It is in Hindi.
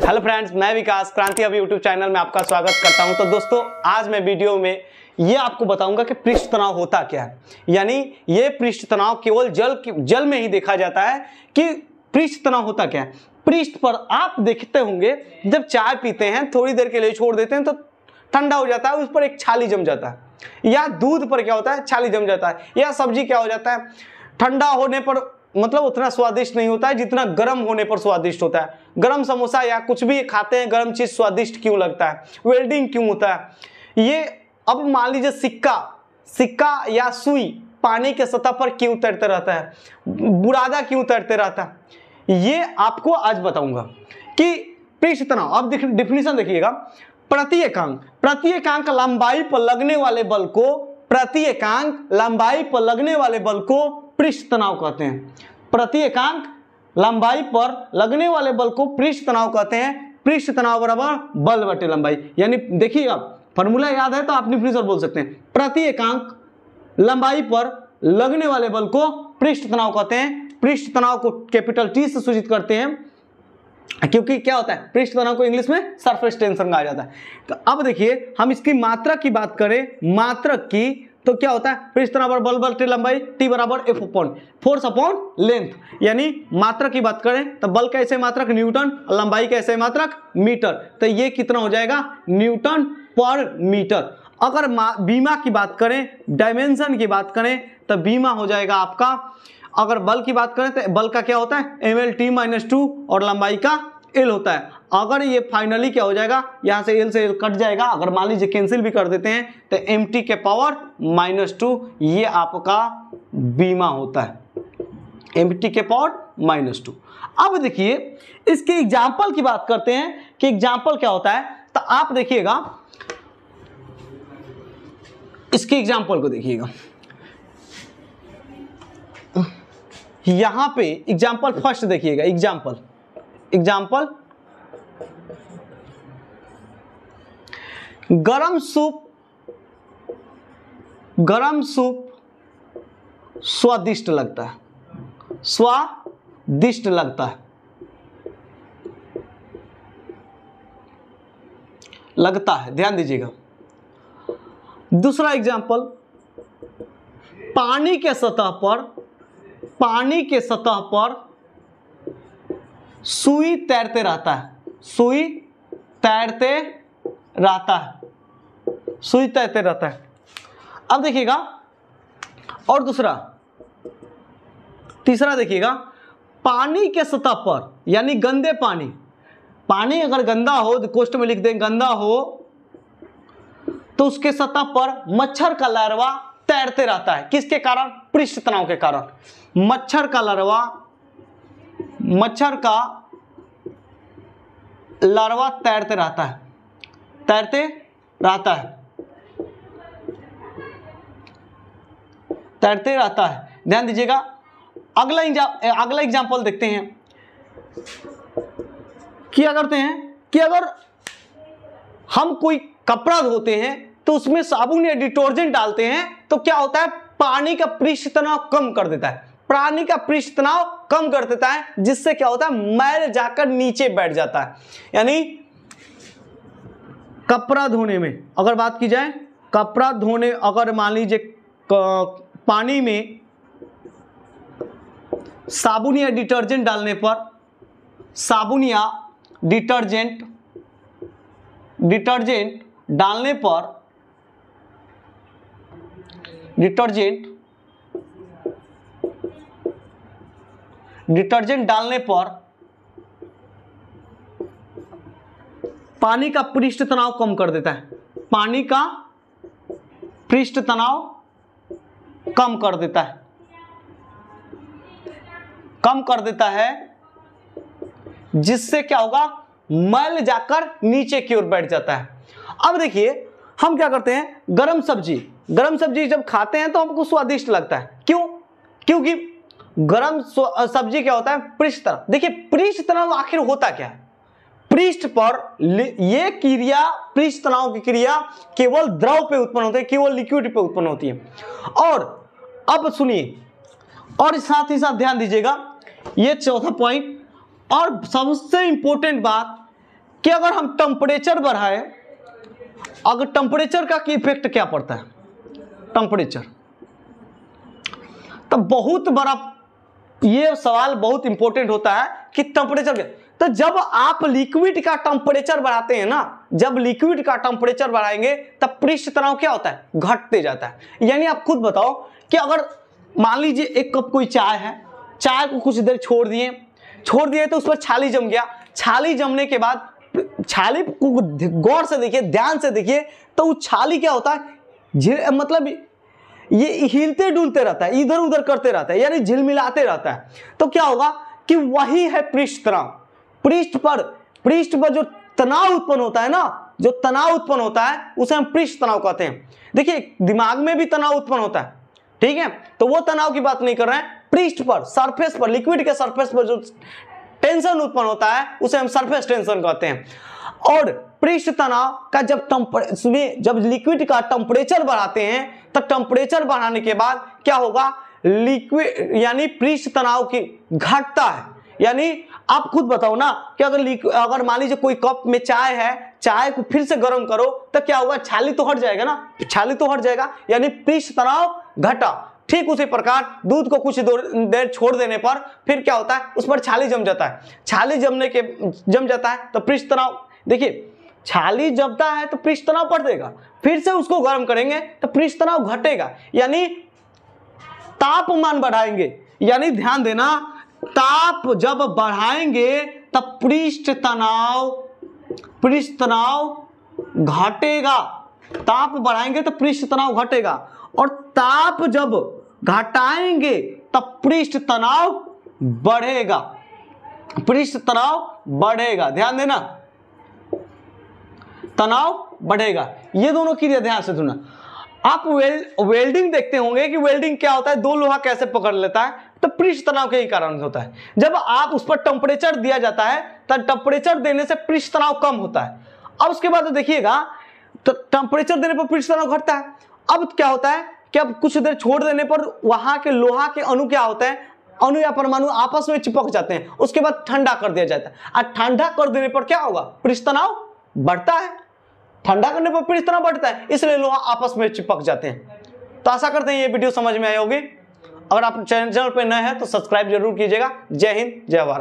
हेलो फ्रेंड्स, मैं विकास क्रांति अभी यूट्यूब चैनल में आपका स्वागत करता हूं। तो दोस्तों, आज मैं वीडियो में ये आपको बताऊंगा कि पृष्ठ तनाव होता क्या है। यानी ये पृष्ठ तनाव केवल जल में ही देखा जाता है कि पृष्ठ तनाव होता क्या है। पृष्ठ पर आप देखते होंगे, जब चाय पीते हैं थोड़ी देर के लिए छोड़ देते हैं तो ठंडा हो जाता है, उस पर एक छाली जम जाता है। या दूध पर क्या होता है, छाली जम जाता है। या सब्जी क्या हो जाता है, ठंडा होने पर मतलब उतना स्वादिष्ट नहीं होता है जितना गर्म होने पर स्वादिष्ट होता है। गर्म समोसा या कुछ भी खाते हैं, गर्म चीज स्वादिष्ट क्यों लगता है, वेल्डिंग क्यों होता है। ये अब मान लीजिए सिक्का या सुई पानी के सतह पर क्यों तैरते रहता है, बुरादा क्यों तैरते रहता है, ये आपको आज बताऊंगा कि पृष्ठ तनाव। अब डिफिनीशन देखिएगा। प्रति एकांक लंबाई पर लगने वाले बल को पृष्ठ तनाव कहते हैं। प्रति एकांक लंबाई पर लगने वाले बल को पृष्ठ तनाव कहते हैं। पृष्ठ तनाव बराबर बल बटे लंबाई। यानी देखिएगा, फॉर्मूला याद है तो आप डिफिनीशन बोल सकते हैं। प्रति एकांक लंबाई पर लगने वाले बल को पृष्ठ तनाव कहते हैं। पृष्ठ तनाव को कैपिटल टी से सूचित करते हैं, क्योंकि क्या होता है, पृष्ठ तनाव को इंग्लिश में सरफेस टेंशन कहा जाता है। तो अब देखिए, हम इसकी मात्रक की बात करें, मात्रक की, तो क्या होता है, पृष्ठ तनाव बल बटे लंबाई, टी बराबर F upon force upon length. यानी मात्रक की बात करें तो बल कैसे मात्रक न्यूटन, लंबाई कैसे मात्रक मीटर। तो ये कितना हो जाएगा, न्यूटन पर मीटर। अगर बीमा की बात करें, डायमेंशन की बात करें, तो बीमा हो जाएगा आपका, अगर बल की बात करें तो बल का क्या होता है, ml/t-2 और लंबाई का L होता है। अगर ये फाइनली क्या हो जाएगा, यहां से L से L कट जाएगा, अगर मान लीजिए कैंसिल भी कर देते हैं तो mt के पावर -2, ये आपका बीमा होता है, mt के पावर -2। अब देखिए, इसके एग्जाम्पल की बात करते हैं कि एग्जाम्पल क्या होता है। तो आप देखिएगा, इसके एग्जाम्पल को देखिएगा। यहां पे एग्जाम्पल फर्स्ट देखिएगा, एग्जाम्पल गरम सूप स्वादिष्ट लगता है, ध्यान दीजिएगा। दूसरा एग्जाम्पल, पानी के सतह पर सुई तैरते रहता है। अब देखिएगा, और तीसरा देखिएगा, पानी के सतह पर, यानी गंदे पानी अगर गंदा हो, कोष्ठ में लिख दें गंदा हो, तो उसके सतह पर मच्छर का लार्वा तैरते रहता है। किसके कारण, पृष्ठ तनाव के कारण। मच्छर का लार्वा तैरते रहता है। ध्यान दीजिएगा। अगला एग्जांपल देखते हैं। क्या करते हैं कि अगर हम कोई कपड़ा धोते हैं तो उसमें साबुन या डिटर्जेंट डालते हैं तो क्या होता है, पानी का पृष्ठ तनाव कम कर देता है। जिससे क्या होता है, मैल जाकर नीचे बैठ जाता है। यानी कपड़ा धोने में अगर बात की जाए, अगर मान लीजिए पानी में साबुन या डिटर्जेंट डालने पर, डिटर्जेंट डालने पर पानी का पृष्ठ तनाव कम कर देता है। पानी का पृष्ठ तनाव कम कर देता है, जिससे क्या होगा, मैल जाकर नीचे की ओर बैठ जाता है। अब देखिए, हम क्या करते हैं, गरम सब्जी जब खाते हैं तो हमको स्वादिष्ट लगता है। क्यों? क्योंकि गरम सब्जी क्या होता है, पृष्ठ तनाव। देखिए, पृष्ठ तनाव आखिर होता क्या है, पृष्ठ पर ये क्रिया, पृष्ठ तनाव की क्रिया केवल द्रव पे उत्पन्न होती है, केवल लिक्विड पे उत्पन्न होती है। और अब सुनिए, और साथ ही साथ ध्यान दीजिएगा, ये चौथा पॉइंट। और सबसे इंपॉर्टेंट बात कि अगर हम टेम्परेचर बढ़ाएं, अगर टेम्परेचर का इफेक्ट क्या पड़ता है, टेम्परेचर, तो बहुत बड़ा ये सवाल बहुत इंपॉर्टेंट होता है कि टेम्परेचर क्या। तो जब आप लिक्विड का टेम्परेचर बढ़ाते हैं ना, जब लिक्विड का टेम्परेचर बढ़ाएंगे तब पृष्ठ तनाव क्या होता है, घटते जाता है। यानी आप खुद बताओ कि अगर मान लीजिए एक कप कोई चाय है, चाय को कुछ देर छोड़ दिए तो उस पर छाली जम गया, छाली जमने के बाद छाली को गौर से देखिए, ध्यान से देखिए, तो वो छाली क्या होता है, मतलब ये हिलते डुलते रहता है, इधर उधर करते रहता है, यानी झिलमिलाते रहता है। तो क्या होगा कि वही है पृष्ठ तनाव। पृष्ठ पर जो तनाव उत्पन्न होता है ना, जो तनाव उत्पन्न होता है उसे हम पृष्ठ तनाव कहते हैं। देखिए दिमाग में भी तनाव उत्पन्न होता है, ठीक है, तो वो तनाव की बात नहीं कर रहे हैं। पृष्ठ पर, सरफेस पर, लिक्विड के सरफेस पर जो टेंशन उत्पन्न होता है उसे हम सरफेस टेंशन कहते हैं। और पृष्ठ तनाव का जब लिक्विड का टेम्परेचर बढ़ाते हैं तो टेम्परेचर बढ़ाने के बाद क्या होगा, लिक्विड यानी पृष्ठ तनाव की घटता है। यानी आप खुद बताओ ना कि अगर मान लीजिए कोई कप में चाय है, चाय को फिर से गर्म करो तो क्या होगा, छाली तो हट जाएगा ना, छाली तो हट जाएगा, यानी पृष्ठ तनाव घटा। ठीक उसी प्रकार दूध को कुछ देर छोड़ देने पर फिर क्या होता है, उस पर छाली जम जाता है, छाली जम जाता है तो पृष्ठ तनाव, देखिए छाली जमता है तो पृष्ठ तनाव बढ़ देगा, फिर से उसको गर्म करेंगे तो पृष्ठ तनाव घटेगा, यानी तापमान बढ़ाएंगे, यानी ध्यान देना, ताप जब बढ़ाएंगे तब पृष्ठ तनाव घटेगा। ताप बढ़ाएंगे तो पृष्ठ तनाव घटेगा, और ताप जब घटाएंगे तब पृष्ठ तनाव बढ़ेगा, पृष्ठ तनाव बढ़ेगा। ध्यान देना, तनाव बढ़ेगा। ये दोनों क्रिया ध्यान से सुनना। आप वेल्डिंग देखते होंगे कि वेल्डिंग क्या होता है, दो लोहा कैसे पकड़ लेता है, तो पृष्ठ तनाव के ही कारण होता है। जब आप उस पर टेम्परेचर दिया जाता है तो टेम्परेचर देने से पृष्ठ तनाव कम होता है। अब उसके बाद देखिएगा तो टेम्परेचर देने पर पृष्ठ तनाव घटता है। अब क्या होता है कि अब कुछ देर छोड़ देने पर वहां के लोहा के अणु क्या होते हैं, अणु या परमाणु आपस में चिपक जाते हैं, उसके बाद ठंडा कर दिया जाता है। और ठंडा कर देने पर क्या होगा, पृष्ठ तनाव बढ़ता है, ठंडा करने पर पृष्ठ तनाव बढ़ता है, इसलिए लोहा आपस में चिपक जाते हैं। तो आशा करते हैं ये वीडियो समझ में आई होगी। अगर आप चैनल पर नए हैं तो सब्सक्राइब जरूर कीजिएगा। जय हिंद, जय भारत।